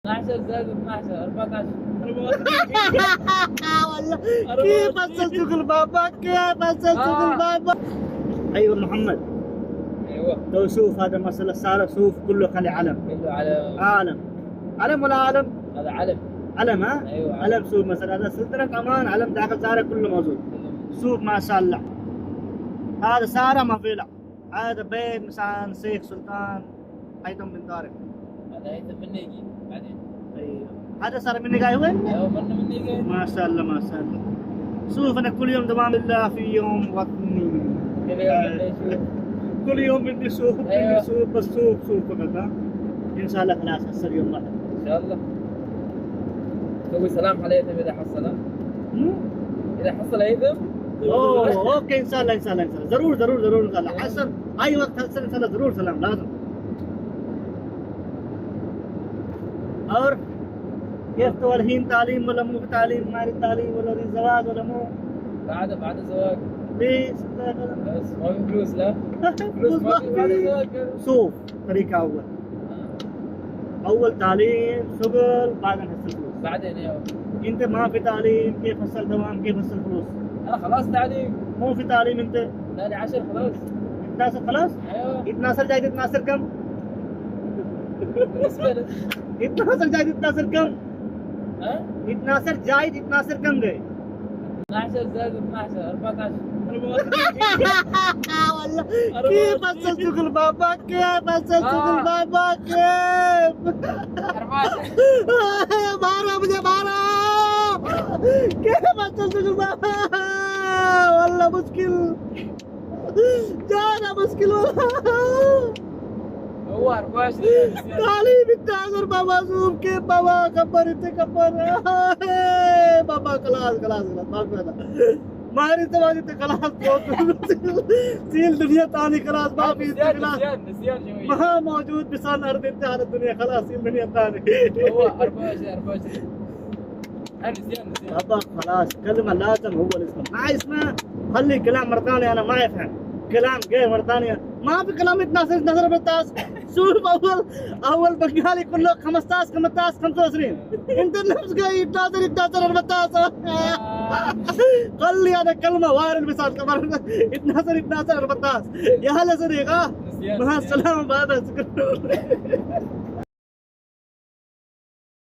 12 زائد 12 14. والله كيف أسلتك البابا؟ كيف أسلتك البابا؟ أيوة محمد. ايوه لو شوف هذا مسألة صار شوف كله خلي علم. كله على عالم. علم ولا عالم؟ هذا علم. علم ها؟ ايوه علم شوف مثلا هذا سلطنة عمان علم داخل سارة كله موجود. شوف ما شاء الله. هذا سارة ما فيلا. هذا بيت مثلا شيخ سلطان هيثم بن طارق. هذا هيثم مني يجي بعدين. ايوه هذا صار مني جاي وين؟ ايوه مني يجي. ما شاء الله ما شاء الله. شوف انا كل يوم دوام الله في يوم وطني. كل يوم بدي اشوف. كل يوم بدي اشوف بدي أيوة. اشوف بس شوف فقط ها. ان شاء الله خلاص هسه اليوم واحد. ان شاء الله. سوي سلام على هيثم اذا حصل. اذا حصل هيثم. اوه اوكي ان شاء الله ان شاء الله ان شاء الله ضرور ضرور ضرور ان شاء الله حسن اي وقت حسن ان شاء الله ضرور سلام لازم. और كيف تو الحين تعليم ولا مو تعليم ماري تعليم ولا زواج ولا مو؟ بعد الزواج. ليش؟ بس ما في فلوس لا. فلوس ما في بعد الزواج. شوف طريقة أول تعليم شغل بعدين حصل فلوس. بعدين ايوه. أنت ما في تعليم كيف حصل دوام كيف حصل فلوس؟ انا خلاص تعليم. مو في تعليم أنت لا لي 10 خلاص. 12 خلاص؟ ايوه 12 زائد 12 كم؟ بالنسبه لك. 12 زائد 12 كم؟ ها؟ 12 زائد 12 كم गए؟ 12 زائد 12 14. والله كيف أسلتك البابا؟ كيف أسلتك البابا؟ كيف؟ 14. مارا मुझे मारा كيف أسلتك البابا؟ والله مشكل جانا مشكل والله. هو 24 تعليم التعذر بابا شوف كيف بابا كبر انت كبر بابا خلاص خلاص خلاص ما في هذا ما انت ما انت خلاص سيل دنيا ثاني خلاص ما في خلاص نسيان شوي. ما موجود بسان ارض انت على الدنيا خلاص سيل دنيا ثاني هو 24 نسيان بابا خلاص كلمة لازم هو الاسم ما اسمه خلي كلام مرة ثانية انا ما يفهم كلام غير مرة ثانية ما في كلام 12 14 شوف اول بنغالي كله 15 25 انت نفس قايل 12 14 خلي هذا كلمة وارد بس كمان 12 14 يا هلا صديق مع السلامة بعد شكرا